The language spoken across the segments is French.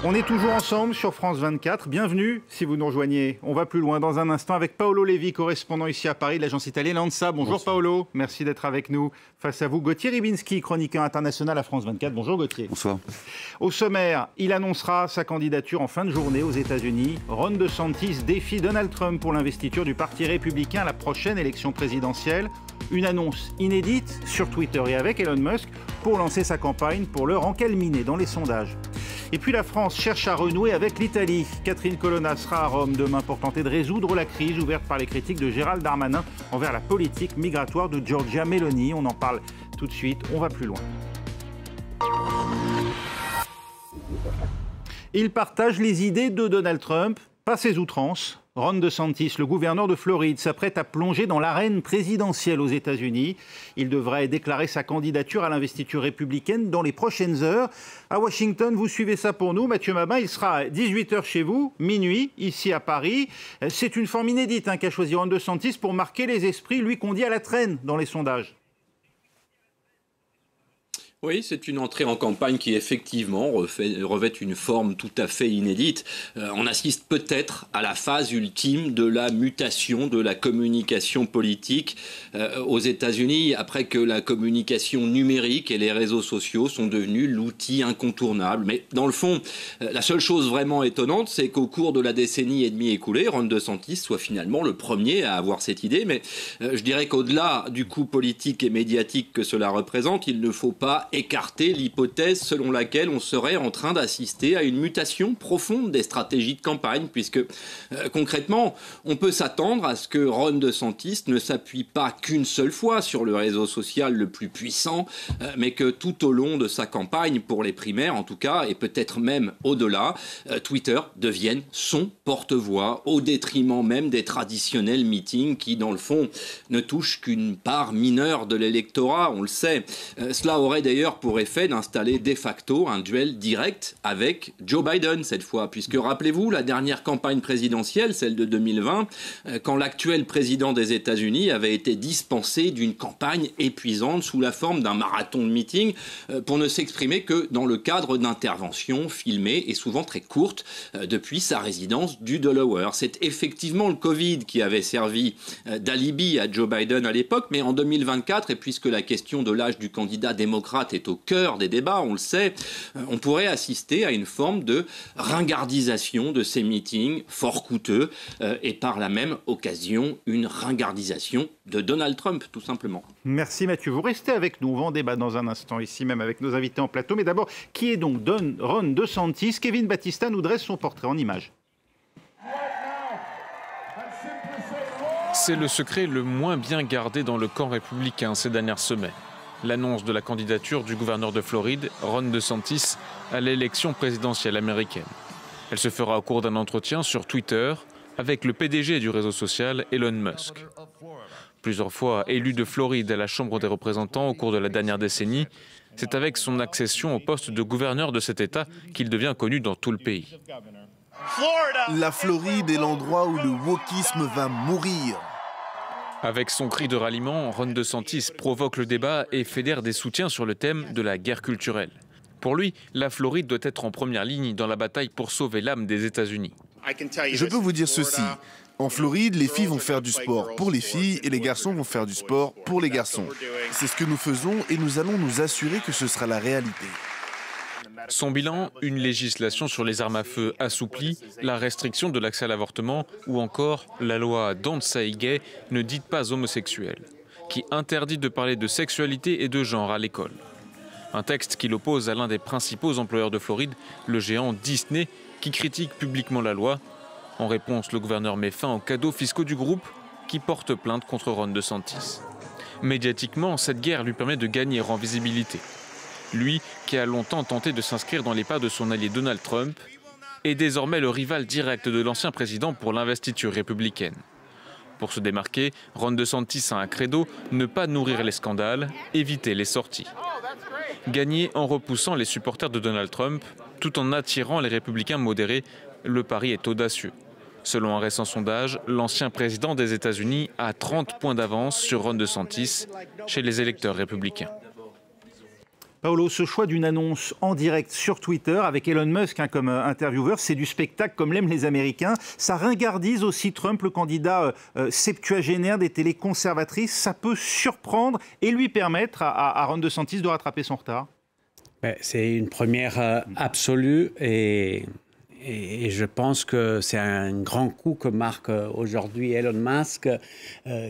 On est toujours ensemble sur France 24. Bienvenue si vous nous rejoignez. On va plus loin dans un instant avec Paolo Levi, correspondant ici à Paris de l'agence italienne l'ANSA. Bonjour Paolo, merci d'être avec nous. Face à vous, Gauthier Ribinski, chroniqueur international à France 24. Bonjour Gauthier. Bonsoir. Au sommaire, il annoncera sa candidature en fin de journée aux États-Unis. Ron DeSantis défie Donald Trump pour l'investiture du Parti républicain à la prochaine élection présidentielle. Une annonce inédite sur Twitter et avec Elon Musk pour lancer sa campagne, pour l'heure encalminée dans les sondages. Et puis la France cherche à renouer avec l'Italie. Catherine Colonna sera à Rome demain pour tenter de résoudre la crise ouverte par les critiques de Gérald Darmanin envers la politique migratoire de Giorgia Meloni. On en parle tout de suite, on va plus loin. Il partage les idées de Donald Trump, pas ses outrances. Ron DeSantis, le gouverneur de Floride, s'apprête à plonger dans l'arène présidentielle aux États-Unis. Il devrait déclarer sa candidature à l'investiture républicaine dans les prochaines heures. À Washington, vous suivez ça pour nous. Mathieu Mabin, il sera à 18h chez vous, minuit, ici à Paris. C'est une forme inédite qu'a choisi Ron DeSantis pour marquer les esprits, lui qu'on dit à la traîne dans les sondages. Oui, c'est une entrée en campagne qui effectivement revêt une forme tout à fait inédite. On assiste peut-être à la phase ultime de la mutation de la communication politique aux États-Unis, après que la communication numérique et les réseaux sociaux sont devenus l'outil incontournable. Mais dans le fond, la seule chose vraiment étonnante, c'est qu'au cours de la décennie et demie écoulée, Ron DeSantis soit finalement le premier à avoir cette idée. Mais je dirais qu'au-delà du coût politique et médiatique que cela représente, il ne faut pas écarter l'hypothèse selon laquelle on serait en train d'assister à une mutation profonde des stratégies de campagne, puisque concrètement, on peut s'attendre à ce que Ron DeSantis ne s'appuie pas qu'une seule fois sur le réseau social le plus puissant, mais que tout au long de sa campagne, pour les primaires en tout cas, et peut-être même au-delà, Twitter devienne son porte-voix, au détriment même des traditionnels meetings qui, dans le fond, ne touchent qu'une part mineure de l'électorat, on le sait. Cela aurait d'ailleurs pour effet d'installer de facto un duel direct avec Joe Biden cette fois, puisque rappelez-vous la dernière campagne présidentielle, celle de 2020, quand l'actuel président des États-Unis avait été dispensé d'une campagne épuisante sous la forme d'un marathon de meeting pour ne s'exprimer que dans le cadre d'interventions filmées et souvent très courtes depuis sa résidence du Delaware. C'est effectivement le Covid qui avait servi d'alibi à Joe Biden à l'époque, mais en 2024, et puisque la question de l'âge du candidat démocrate est au cœur des débats, on le sait, on pourrait assister à une forme de ringardisation de ces meetings fort coûteux et par la même occasion une ringardisation de Donald Trump, tout simplement. Merci Mathieu. Vous restez avec nous. On va en débat dans un instant ici même avec nos invités en plateau. Mais d'abord, qui est donc Ron DeSantis? Kevin Battista nous dresse son portrait en images. C'est le secret le moins bien gardé dans le camp républicain ces dernières semaines. L'annonce de la candidature du gouverneur de Floride, Ron DeSantis, à l'élection présidentielle américaine. Elle se fera au cours d'un entretien sur Twitter avec le PDG du réseau social, Elon Musk. Plusieurs fois élu de Floride à la Chambre des représentants au cours de la dernière décennie, c'est avec son accession au poste de gouverneur de cet État qu'il devient connu dans tout le pays. La Floride est l'endroit où le wokisme va mourir. Avec son cri de ralliement, Ron DeSantis provoque le débat et fédère des soutiens sur le thème de la guerre culturelle. Pour lui, la Floride doit être en première ligne dans la bataille pour sauver l'âme des États-Unis. Je peux vous dire ceci. En Floride, les filles vont faire du sport pour les filles et les garçons vont faire du sport pour les garçons. C'est ce que nous faisons et nous allons nous assurer que ce sera la réalité. Son bilan, une législation sur les armes à feu assouplie, la restriction de l'accès à l'avortement ou encore la loi Don't Say Gay, ne dite pas homosexuel, qui interdit de parler de sexualité et de genre à l'école. Un texte qui l'oppose à l'un des principaux employeurs de Floride, le géant Disney, qui critique publiquement la loi. En réponse, le gouverneur met fin aux cadeaux fiscaux du groupe, qui porte plainte contre Ron DeSantis. Médiatiquement, cette guerre lui permet de gagner en visibilité. Lui, qui a longtemps tenté de s'inscrire dans les pas de son allié Donald Trump, est désormais le rival direct de l'ancien président pour l'investiture républicaine. Pour se démarquer, Ron DeSantis a un credo, ne pas nourrir les scandales, éviter les sorties. Gagner en repoussant les supporters de Donald Trump, tout en attirant les républicains modérés, le pari est audacieux. Selon un récent sondage, l'ancien président des États-Unis a 30 points d'avance sur Ron DeSantis chez les électeurs républicains. Paolo, ce choix d'une annonce en direct sur Twitter avec Elon Musk comme intervieweur, c'est du spectacle comme l'aiment les Américains. Ça ringardise aussi Trump, le candidat septuagénaire des télés conservatrices. Ça peut surprendre et lui permettre à Ron DeSantis de rattraper son retard. C'est une première absolue et je pense que c'est un grand coup que marque aujourd'hui Elon Musk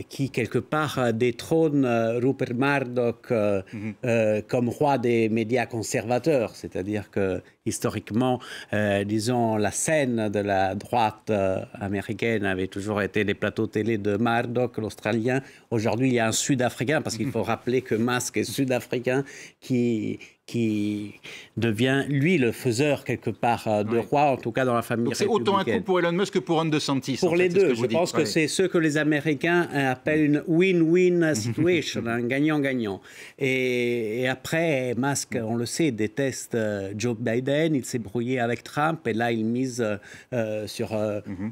qui, quelque part, détrône Rupert Murdoch comme roi des médias conservateurs. C'est-à-dire que, historiquement, disons, la scène de la droite américaine avait toujours été les plateaux télé de Murdoch, l'Australien. Aujourd'hui, il y a un Sud-Africain, parce qu'il faut rappeler que Musk est Sud-Africain, qui devient, lui, le faiseur, quelque part, de roi, en tout cas dans la famille républicaine. C'est autant un coup pour Elon Musk que pour Ron DeSantis. Pour les deux, je pense que c'est ce que les Américains appellent une win-win situation, un gagnant-gagnant. Et après, Musk, on le sait, déteste Joe Biden, il s'est brouillé avec Trump, et là, il mise sur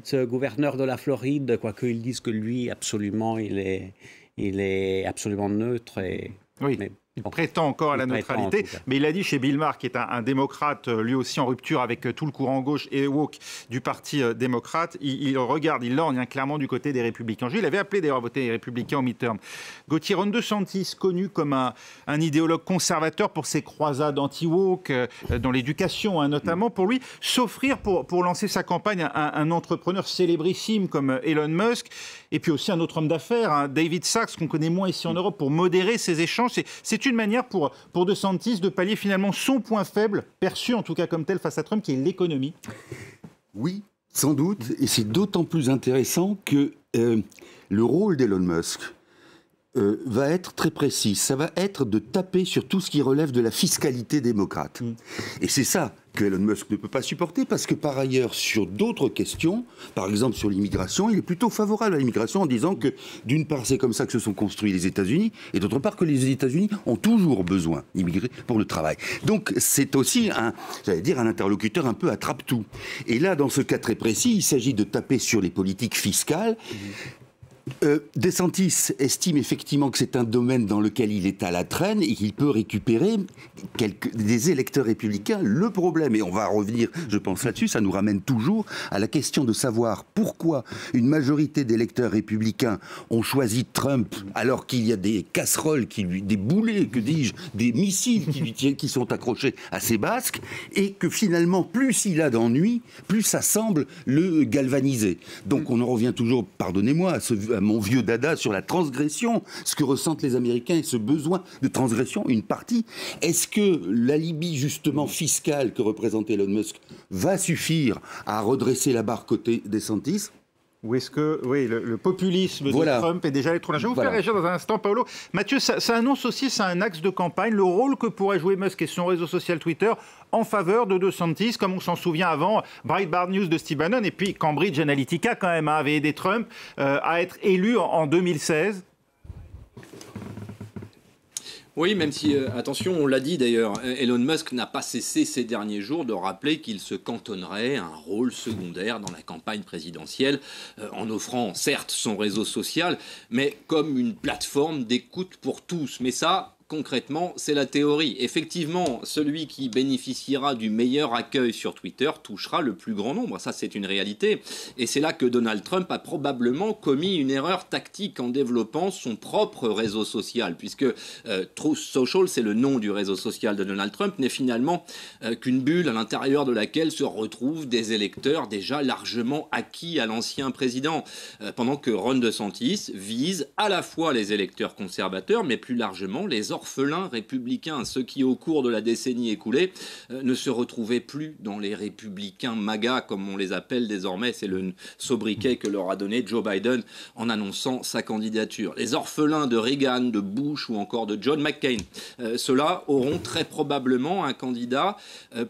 ce gouverneur de la Floride, quoique ils disent que lui, absolument, il est absolument neutre. Oui. Il prétend encore à la neutralité, mais il a dit chez Bill Maher, qui est un démocrate, lui aussi en rupture avec tout le courant gauche et woke du Parti démocrate, il lorgne clairement du côté des Républicains. Il avait appelé d'ailleurs à voter les Républicains au midterm. Gauthier, Ron DeSantis, connu comme un idéologue conservateur pour ses croisades anti-woke, dans l'éducation notamment, pour lui, s'offrir pour lancer sa campagne à un entrepreneur célébrissime comme Elon Musk, et puis aussi un autre homme d'affaires, David Sacks, qu'on connaît moins ici en Europe, pour modérer ces échanges. C'est une manière pour DeSantis de pallier finalement son point faible, perçu en tout cas comme tel face à Trump, qui est l'économie. Oui, sans doute, et c'est d'autant plus intéressant que le rôle d'Elon Musk va être très précis. Ça va être de taper sur tout ce qui relève de la fiscalité démocrate. Et c'est ça que Elon Musk ne peut pas supporter, parce que par ailleurs, sur d'autres questions, par exemple sur l'immigration, il est plutôt favorable à l'immigration en disant que d'une part, c'est comme ça que se sont construits les États-Unis, et d'autre part que les États-Unis ont toujours besoin d'immigrés pour le travail. Donc c'est aussi un interlocuteur un peu attrape-tout. Et là, dans ce cas très précis, il s'agit de taper sur les politiques fiscales. DeSantis estime effectivement que c'est un domaine dans lequel il est à la traîne et qu'il peut récupérer des électeurs républicains. Le problème, et on va revenir, je pense là-dessus, ça nous ramène toujours à la question de savoir pourquoi une majorité d'électeurs républicains ont choisi Trump alors qu'il y a des casseroles, des boulets, que dis-je, des missiles qui sont accrochés à ses basques, et que finalement, plus il a d'ennuis, plus ça semble le galvaniser. Donc on en revient toujours, pardonnez-moi, à mon vieux dada sur la transgression, ce que ressentent les Américains et ce besoin de transgression, une partie. Est-ce que l'alibi justement fiscal que représente Elon Musk va suffire à redresser la barre côté DeSantis ? Ou est-ce que le populisme de Trump est déjà allé trop loin? Je vais vous faire réagir dans un instant, Paolo. Mathieu, ça annonce aussi, c'est un axe de campagne, le rôle que pourrait jouer Musk et son réseau social Twitter en faveur de DeSantis, comme on s'en souvient avant, Breitbart News de Steve Bannon, et puis Cambridge Analytica quand même avait aidé Trump à être élu en 2016. Oui, même si, attention, on l'a dit d'ailleurs, Elon Musk n'a pas cessé ces derniers jours de rappeler qu'il se cantonnerait à un rôle secondaire dans la campagne présidentielle, en offrant certes son réseau social, mais comme une plateforme d'écoute pour tous. Mais ça, concrètement, c'est la théorie. Effectivement, celui qui bénéficiera du meilleur accueil sur Twitter touchera le plus grand nombre. Ça, c'est une réalité. Et c'est là que Donald Trump a probablement commis une erreur tactique en développant son propre réseau social, puisque Truth Social, c'est le nom du réseau social de Donald Trump, n'est finalement qu'une bulle à l'intérieur de laquelle se retrouvent des électeurs déjà largement acquis à l'ancien président, pendant que Ron DeSantis vise à la fois les électeurs conservateurs, mais plus largement les orphelins républicains, ceux qui, au cours de la décennie écoulée, ne se retrouvaient plus dans les républicains MAGA, comme on les appelle désormais. C'est le sobriquet que leur a donné Joe Biden en annonçant sa candidature. Les orphelins de Reagan, de Bush ou encore de John McCain, ceux-là auront très probablement un candidat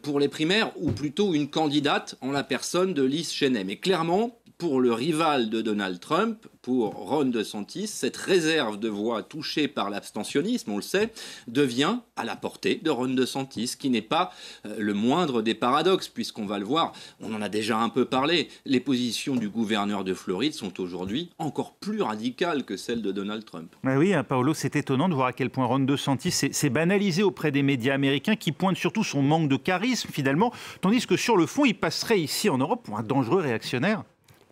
pour les primaires, ou plutôt une candidate en la personne de Liz Cheney. Mais clairement, pour le rival de Donald Trump, pour Ron DeSantis, cette réserve de voix touchée par l'abstentionnisme, on le sait, devient à la portée de Ron DeSantis, qui n'est pas le moindre des paradoxes, puisqu'on va le voir, on en a déjà un peu parlé, les positions du gouverneur de Floride sont aujourd'hui encore plus radicales que celles de Donald Trump. Oui, Paolo, c'est étonnant de voir à quel point Ron DeSantis s'est banalisé auprès des médias américains qui pointent surtout son manque de charisme, finalement, tandis que sur le fond, il passerait ici en Europe pour un dangereux réactionnaire.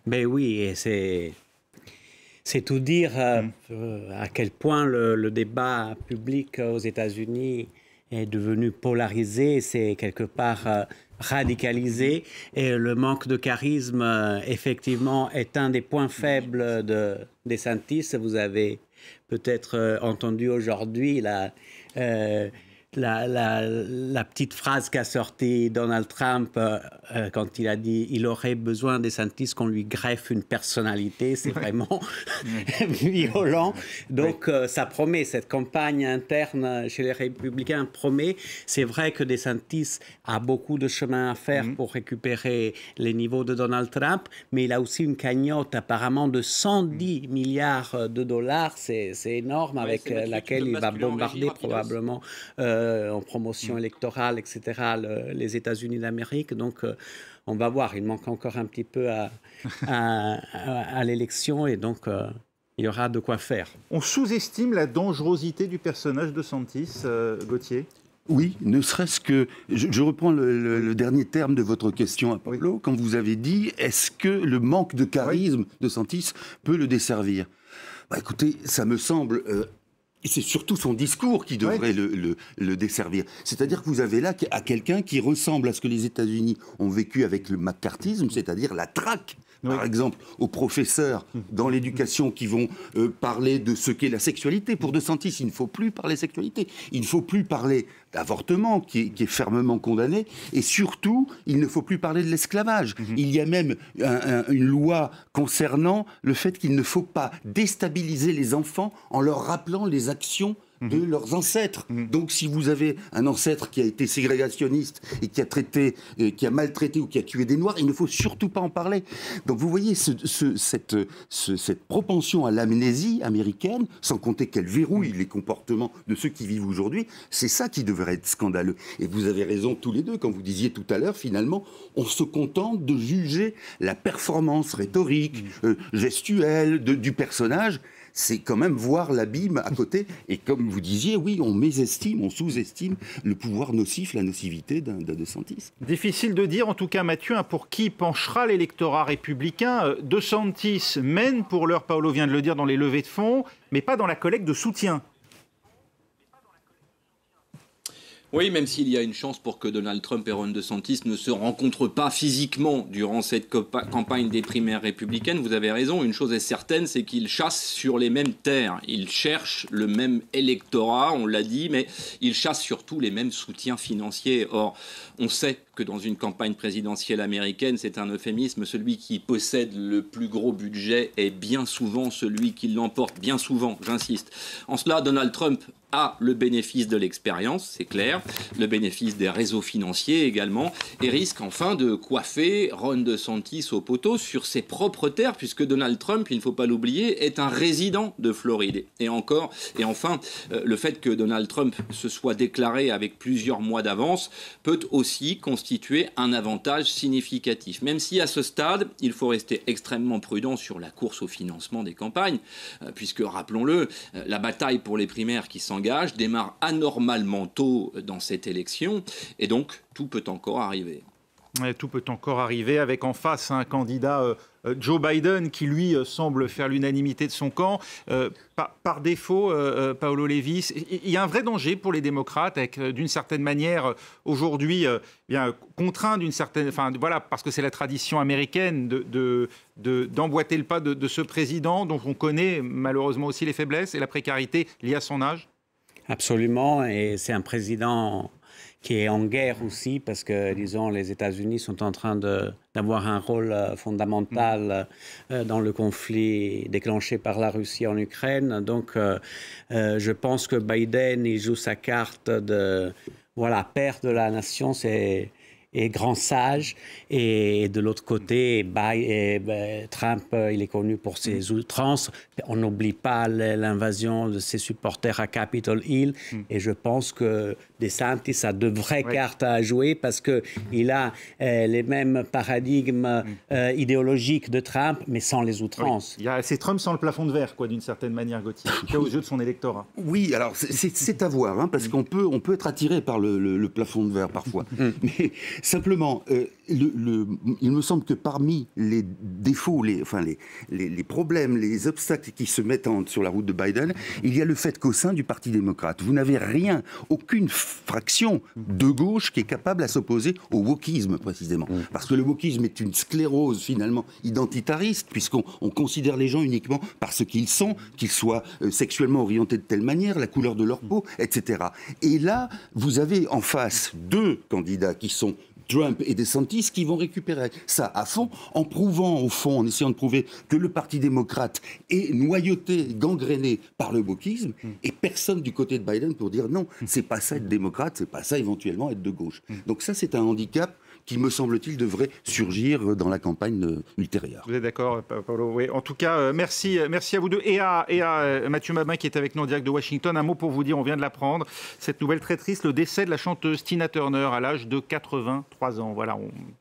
Ben oui, et c'est tout dire à quel point le débat public aux États-Unis est devenu polarisé, c'est quelque part radicalisé, et le manque de charisme, effectivement, est un des points faibles de DeSantis. Vous avez peut-être entendu aujourd'hui la petite phrase qu'a sortie Donald Trump quand il a dit il aurait besoin des DeSantis qu'on lui greffe une personnalité. C'est vraiment violent. Donc ça promet, cette campagne interne chez les Républicains promet. C'est vrai que DeSantis a beaucoup de chemin à faire pour récupérer les niveaux de Donald Trump, mais il a aussi une cagnotte apparemment de 110 milliards de dollars. C'est énorme, avec laquelle il va bombarder probablement en promotion électorale, etc., les États-Unis d'Amérique. Donc, on va voir. Il manque encore un petit peu à l'élection, et donc il y aura de quoi faire. On sous-estime la dangerosité du personnage de DeSantis, Gauthier. Oui, ne serait-ce que... Je reprends le dernier terme de votre question à Paolo, quand vous avez dit, est-ce que le manque de charisme de DeSantis peut le desservir ? Écoutez, ça me semble... Et c'est surtout son discours qui devrait le desservir. C'est-à-dire que vous avez là quelqu'un qui ressemble à ce que les États-Unis ont vécu avec le macartisme, c'est-à-dire la traque. Par exemple, aux professeurs dans l'éducation qui vont parler de ce qu'est la sexualité. Pour DeSantis, il ne faut plus parler sexualité. Il ne faut plus parler d'avortement, qui est fermement condamné. Et surtout, il ne faut plus parler de l'esclavage. Il y a même une loi concernant le fait qu'il ne faut pas déstabiliser les enfants en leur rappelant les actions de leurs ancêtres. Donc, si vous avez un ancêtre qui a été ségrégationniste et qui a maltraité ou qui a tué des Noirs, il ne faut surtout pas en parler. Donc, vous voyez cette propension à l'amnésie américaine, sans compter qu'elle verrouille les comportements de ceux qui vivent aujourd'hui, c'est ça qui devrait être scandaleux. Et vous avez raison tous les deux, quand vous disiez tout à l'heure, finalement, on se contente de juger la performance rhétorique, gestuelle du personnage. C'est quand même voir l'abîme à côté. Et comme vous disiez, oui, on mésestime, on sous-estime le pouvoir nocif, la nocivité d'un DeSantis. Difficile de dire, en tout cas, Mathieu, pour qui penchera l'électorat républicain. DeSantis mène, pour l'heure, Paolo vient de le dire, dans les levées de fonds, mais pas dans la collecte de soutien. Oui, même s'il y a une chance pour que Donald Trump et Ron DeSantis ne se rencontrent pas physiquement durant cette campagne des primaires républicaines, vous avez raison, une chose est certaine, c'est qu'ils chassent sur les mêmes terres. Ils cherchent le même électorat, on l'a dit, mais ils chassent surtout les mêmes soutiens financiers. Or, on sait que dans une campagne présidentielle américaine, c'est un euphémisme, celui qui possède le plus gros budget est bien souvent celui qui l'emporte, bien souvent, j'insiste. En cela, Donald Trump a le bénéfice de l'expérience, c'est clair, le bénéfice des réseaux financiers également, et risque enfin de coiffer Ron DeSantis au poteau sur ses propres terres, puisque Donald Trump, il ne faut pas l'oublier, est un résident de Floride. Et enfin, le fait que Donald Trump se soit déclaré avec plusieurs mois d'avance peut aussi constituer un avantage significatif. Même si à ce stade, il faut rester extrêmement prudent sur la course au financement des campagnes, puisque, rappelons-le, la bataille pour les primaires qui s'engage démarre anormalement tôt dans cette élection, et donc tout peut encore arriver. Tout peut encore arriver, avec en face un candidat Joe Biden qui, lui, semble faire l'unanimité de son camp. Par défaut, Paolo Lévis, il y a un vrai danger pour les démocrates, avec d'une certaine manière, aujourd'hui, contraint d'une certaine... parce que c'est la tradition américaine d'emboîter le pas de ce président, dont on connaît malheureusement aussi les faiblesses et la précarité liée à son âge. Absolument, et c'est un président qui est en guerre aussi, parce que, disons, les États-Unis sont en train d'avoir un rôle fondamental dans le conflit déclenché par la Russie en Ukraine. Donc, je pense que Biden, il joue sa carte de père de la nation. est grand sage. Et de l'autre côté, Trump, il est connu pour ses outrances. On n'oublie pas l'invasion de ses supporters à Capitol Hill. Et je pense que DeSantis a de vraies cartes à jouer parce qu'il a les mêmes paradigmes idéologiques de Trump, mais sans les outrances. Oui. C'est Trump sans le plafond de verre, d'une certaine manière, Gauthier, en tout cas aux yeux de son électorat. Oui, alors c'est à voir, parce qu'on peut être attiré par le plafond de verre parfois. Mais simplement, il me semble que parmi les défauts, les problèmes, les obstacles qui se mettent sur la route de Biden, il y a le fait qu'au sein du Parti démocrate, vous n'avez aucune fraction de gauche qui est capable à s'opposer au wokisme, précisément. Parce que le wokisme est une sclérose, finalement, identitariste, puisqu'on considère les gens uniquement par ce qu'ils sont, qu'ils soient sexuellement orientés de telle manière, la couleur de leur peau, etc. Et là, vous avez en face deux candidats qui sont Trump et DeSantis qui vont récupérer ça à fond en prouvant, au fond, en essayant de prouver que le Parti démocrate est noyauté, gangréné par le wokisme, et personne du côté de Biden pour dire non, c'est pas ça être démocrate, c'est pas ça éventuellement être de gauche. Donc ça, c'est un handicap qui, me semble-t-il, devrait surgir dans la campagne ultérieure. Vous êtes d'accord, Paolo? Oui. En tout cas, merci à vous deux et à Mathieu Mabin qui est avec nous en direct de Washington. Un mot pour vous dire, on vient de l'apprendre, cette nouvelle très triste, le décès de la chanteuse Tina Turner à l'âge de 83 ans. Voilà,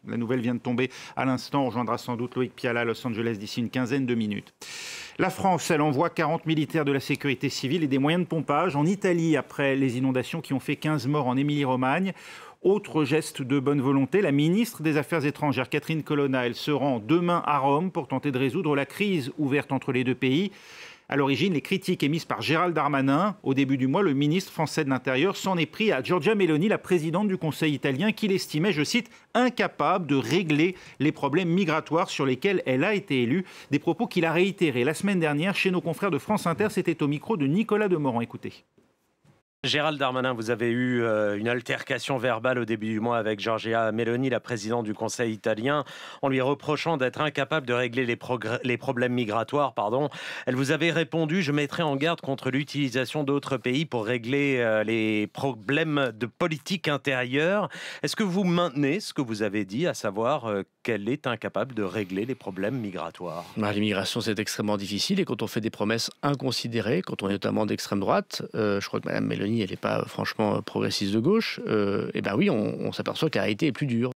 la nouvelle vient de tomber à l'instant. On rejoindra sans doute Loïc Piala à Los Angeles d'ici une quinzaine de minutes. La France, elle envoie 40 militaires de la sécurité civile et des moyens de pompage en Italie après les inondations qui ont fait 15 morts en Émilie-Romagne. Autre geste de bonne volonté, la ministre des Affaires étrangères, Catherine Colonna, elle se rend demain à Rome pour tenter de résoudre la crise ouverte entre les deux pays. À l'origine, les critiques émises par Gérald Darmanin. Au début du mois, le ministre français de l'Intérieur s'en est pris à Giorgia Meloni, la présidente du Conseil italien, qu'il estimait, je cite, incapable de régler les problèmes migratoires sur lesquels elle a été élue. Des propos qu'il a réitérés la semaine dernière chez nos confrères de France Inter. C'était au micro de Nicolas Demorand. Écoutez. Gérald Darmanin, vous avez eu une altercation verbale au début du mois avec Giorgia Meloni, la présidente du Conseil italien, en lui reprochant d'être incapable de régler les problèmes migratoires. Elle vous avait répondu « Je mettrai en garde contre l'utilisation d'autres pays pour régler les problèmes de politique intérieure ». Est-ce que vous maintenez ce que vous avez dit, à savoir qu'elle est incapable de régler les problèmes migratoires? L'immigration, c'est extrêmement difficile, et quand on fait des promesses inconsidérées, quand on est notamment d'extrême droite, je crois que Mme Meloni, elle n'est pas franchement progressiste de gauche, et ben oui, on s'aperçoit que la réalité est plus dure.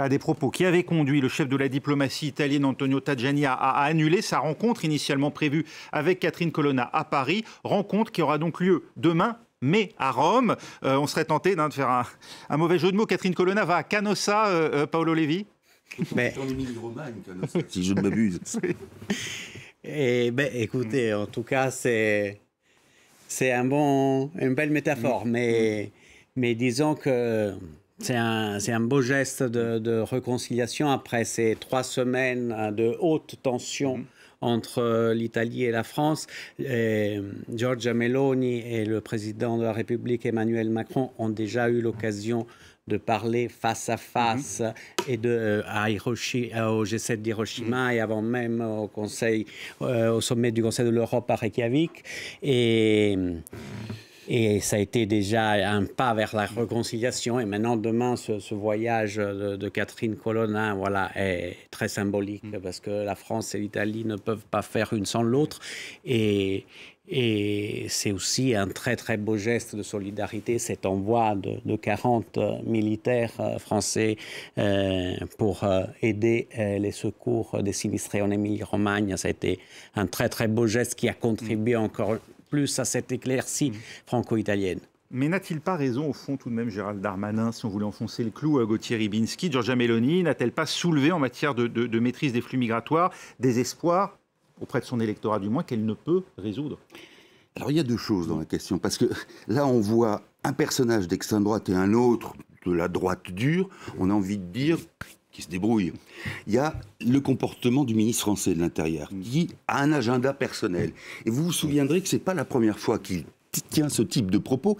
Des propos qui avaient conduit le chef de la diplomatie italienne Antonio Tajani à annuler sa rencontre initialement prévue avec Catherine Colonna à Paris, rencontre qui aura donc lieu demain, mais à Rome. On serait tenté de faire un mauvais jeu de mots. Catherine Colonna va à Canossa, Paolo Levi. Mais en Émilie-Romagne, Canossa, si je ne m'abuse. Écoutez, en tout cas, c'est une belle métaphore, mais disons que c'est un beau geste de réconciliation après ces 3 semaines de haute tension entre l'Italie et la France. Giorgia Meloni et le président de la République Emmanuel Macron ont déjà eu l'occasion de parler face à face et au G7 d'Hiroshima et avant même au sommet du Conseil de l'Europe à Reykjavik. Et ça a été déjà un pas vers la réconciliation. Et maintenant, demain, ce voyage de Catherine Colonna est très symbolique parce que la France et l'Italie ne peuvent pas faire une sans l'autre. Et c'est aussi un très, très beau geste de solidarité, cet envoi de 40 militaires français pour aider les secours des sinistrés en Émilie-Romagne. Ça a été un très, très beau geste qui a contribué encore plus à cette éclaircie franco-italienne. Mais n'a-t-il pas raison, au fond, tout de même, Gérald Darmanin, si on voulait enfoncer le clou à Gauthier Ribinski, Giorgia Meloni, n'a-t-elle pas soulevé en matière de maîtrise des flux migratoires des espoirs, auprès de son électorat du moins, qu'elle ne peut résoudre? Alors il y a 2 choses dans la question, parce que là on voit un personnage d'extrême droite et un autre de la droite dure, on a envie de dire qui se débrouille. Il y a le comportement du ministre français de l'Intérieur, qui a un agenda personnel. Et vous vous souviendrez que ce n'est pas la première fois qu'il tient ce type de propos.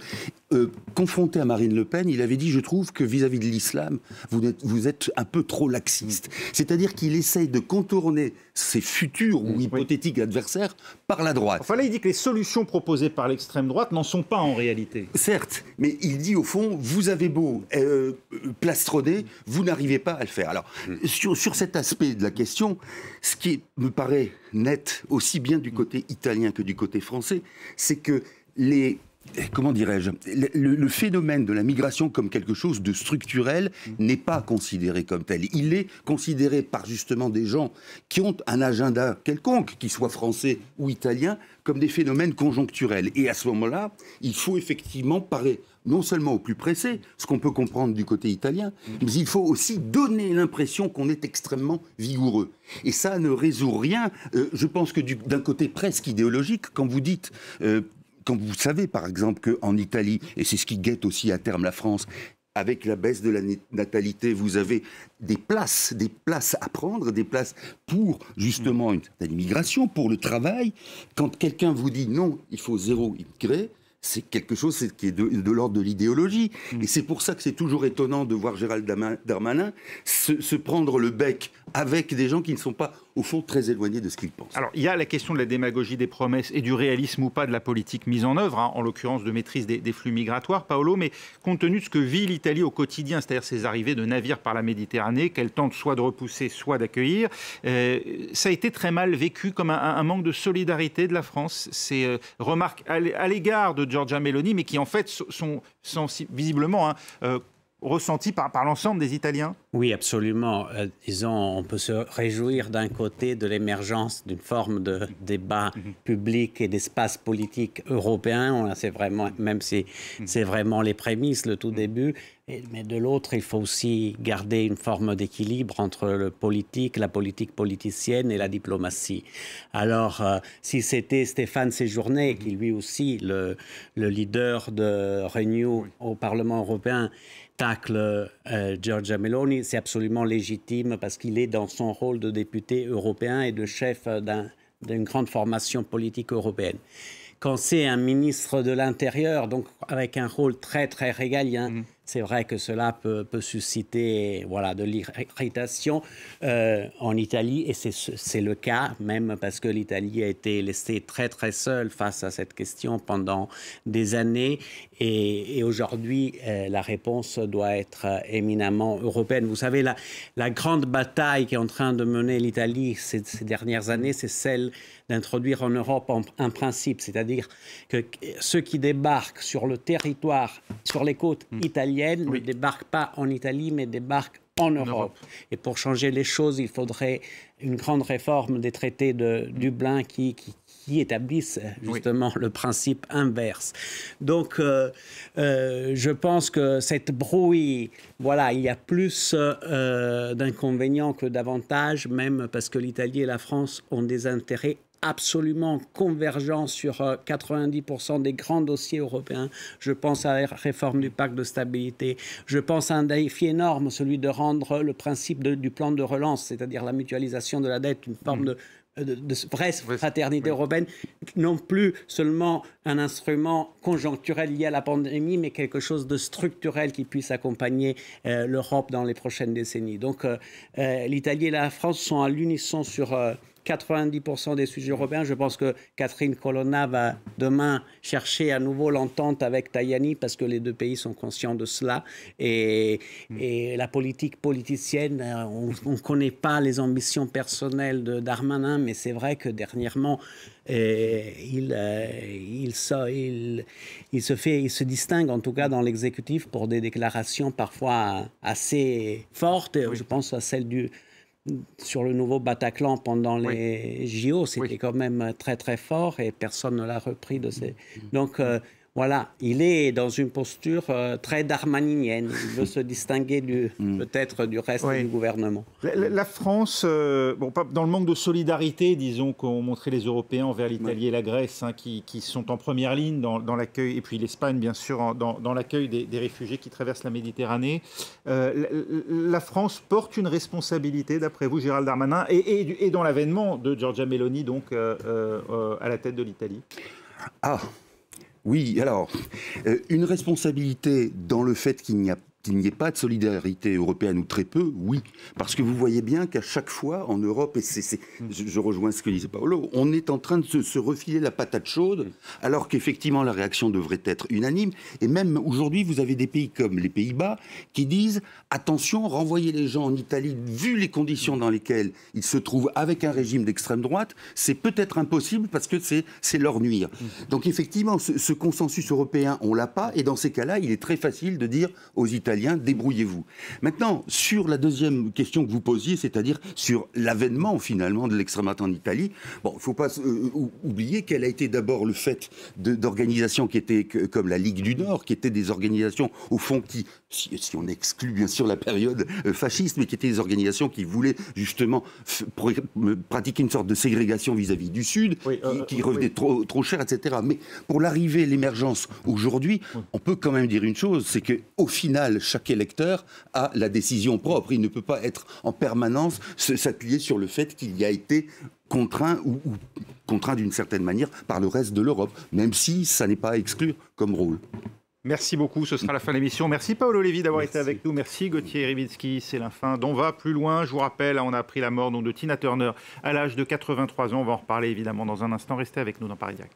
Confronté à Marine Le Pen, il avait dit, je trouve que vis-à-vis de l'islam, vous êtes un peu trop laxiste. C'est-à-dire qu'il essaye de contourner ses futurs ou hypothétiques adversaires par la droite. Enfin là, il dit que les solutions proposées par l'extrême droite n'en sont pas en réalité. Certes, mais il dit au fond, vous avez beau plastronner, vous n'arrivez pas à le faire. Alors, sur cet aspect de la question, ce qui me paraît net, aussi bien du côté italien que du côté français, c'est que comment dirais-je, le phénomène de la migration comme quelque chose de structurel n'est pas considéré comme tel. Il est considéré par justement des gens qui ont un agenda quelconque, qu'il soit français ou italien, comme des phénomènes conjoncturels. Et à ce moment-là, il faut effectivement parer non seulement au plus pressé, ce qu'on peut comprendre du côté italien, mais il faut aussi donner l'impression qu'on est extrêmement vigoureux. Et ça ne résout rien. Je pense que d'un côté presque idéologique, quand vous dites... Quand vous savez, par exemple, qu'en Italie, et c'est ce qui guette aussi à terme la France, avec la baisse de la natalité, vous avez des places à prendre, des places pour, justement, une certaine immigration, pour le travail. Quand quelqu'un vous dit non, il faut zéro immigré, c'est quelque chose qui est de l'ordre de l'idéologie. Et c'est pour ça que c'est toujours étonnant de voir Gérald Darmanin se prendre le bec avec des gens qui ne sont pas, au fond, très éloignés de ce qu'ils pensent. Alors, il y a la question de la démagogie des promesses et du réalisme ou pas de la politique mise en œuvre, en l'occurrence de maîtrise des flux migratoires, Paolo, mais compte tenu de ce que vit l'Italie au quotidien, c'est-à-dire ces arrivées de navires par la Méditerranée, qu'elle tente soit de repousser, soit d'accueillir, ça a été très mal vécu comme un manque de solidarité de la France. Ces remarques à l'égard de Giorgia Meloni, mais qui en fait sont visiblement ressenties par l'ensemble des Italiens. Oui, absolument. Disons, on peut se réjouir d'un côté de l'émergence d'une forme de débat public et d'espace politique européen. C'est vraiment, même si c'est vraiment les prémices, le tout début. Mais de l'autre, il faut aussi garder une forme d'équilibre entre le politique, la politique politicienne et la diplomatie. Alors, si c'était Stéphane Séjourné, qui lui aussi, le leader de Renew au Parlement européen, tacle Giorgia Meloni, c'est absolument légitime parce qu'il est dans son rôle de député européen et de chef d'une grande formation politique européenne. Quand c'est un ministre de l'Intérieur, donc avec un rôle très très régalien, c'est vrai que cela peut susciter de l'irritation en Italie, et c'est le cas même parce que l'Italie a été laissée très très seule face à cette question pendant des années, et aujourd'hui la réponse doit être éminemment européenne. Vous savez, la grande bataille qui est en train de mener l'Italie ces dernières années, c'est celle d'introduire en Europe un principe, c'est-à-dire que ceux qui débarquent sur le territoire, sur les côtes italiennes, ne débarquent pas en Italie, mais débarquent en Europe. Et pour changer les choses, il faudrait une grande réforme des traités de Dublin qui établissent justement le principe inverse. Donc, je pense que cette brouille, il y a plus d'inconvénients que d'avantages, même parce que l'Italie et la France ont des intérêts absolument convergents sur 90% des grands dossiers européens. Je pense à la réforme du pacte de stabilité. Je pense à un défi énorme, celui de rendre le principe du plan de relance, c'est-à-dire la mutualisation de la dette, une forme de vraie fraternité européenne, non plus seulement un instrument conjoncturel lié à la pandémie, mais quelque chose de structurel qui puisse accompagner l'Europe dans les prochaines décennies. Donc l'Italie et la France sont à l'unisson sur 90% des sujets européens. Je pense que Catherine Colonna va demain chercher à nouveau l'entente avec Tajani parce que les deux pays sont conscients de cela. Et la politique politicienne, on ne connaît pas les ambitions personnelles de Darmanin, mais c'est vrai que dernièrement, il se distingue en tout cas dans l'exécutif pour des déclarations parfois assez fortes. Je pense à celle sur le nouveau Bataclan pendant les JO, c'était quand même très très fort et personne ne l'a repris de ces... Donc il est dans une posture très darmaninienne. Il veut se distinguer peut-être du reste du gouvernement. La France, dans le manque de solidarité, disons, qu'ont montré les Européens envers l'Italie et la Grèce, qui sont en première ligne dans l'accueil, et puis l'Espagne, bien sûr, dans l'accueil des réfugiés qui traversent la Méditerranée. La France porte une responsabilité, d'après vous, Gérald Darmanin, et dans l'avènement de Giorgia Meloni, donc, à la tête de l'Italie. Oui, alors, une responsabilité dans le fait qu'il n'y ait pas de solidarité européenne ou très peu, oui. Parce que vous voyez bien qu'à chaque fois, en Europe, et je rejoins ce que disait Paolo, on est en train de se refiler la patate chaude, alors qu'effectivement, la réaction devrait être unanime. Et même aujourd'hui, vous avez des pays comme les Pays-Bas qui disent « Attention, renvoyer les gens en Italie, vu les conditions dans lesquelles ils se trouvent avec un régime d'extrême droite, c'est peut-être impossible parce que c'est leur nuire. » Donc effectivement, ce consensus européen, on l'a pas. Et dans ces cas-là, il est très facile de dire aux Italiens, débrouillez-vous. Maintenant, sur la deuxième question que vous posiez, c'est-à-dire sur l'avènement finalement de l'extrême droite en Italie, bon, il ne faut pas oublier qu'elle a été d'abord le fait d'organisations qui étaient comme la Ligue du Nord, qui étaient des organisations au fond qui, si on exclut bien sûr la période fasciste, mais qui étaient des organisations qui voulaient justement pratiquer une sorte de ségrégation vis-à-vis du Sud, qui revenait trop cher, etc. Mais pour l'arrivée, l'émergence aujourd'hui, on peut quand même dire une chose, c'est qu'au final, chaque électeur a la décision propre. Il ne peut pas être en permanence s'appuyer sur le fait qu'il y a été contraint ou contraint d'une certaine manière par le reste de l'Europe, même si ça n'est pas à exclure comme rôle. Merci beaucoup, ce sera la fin de l'émission. Merci Paolo Lévy d'avoir été avec nous. Merci Gauthier Rybicki, c'est la fin d'On va plus loin. Je vous rappelle, on a appris la mort de Tina Turner à l'âge de 83 ans. On va en reparler évidemment dans un instant. Restez avec nous dans Paris Direct.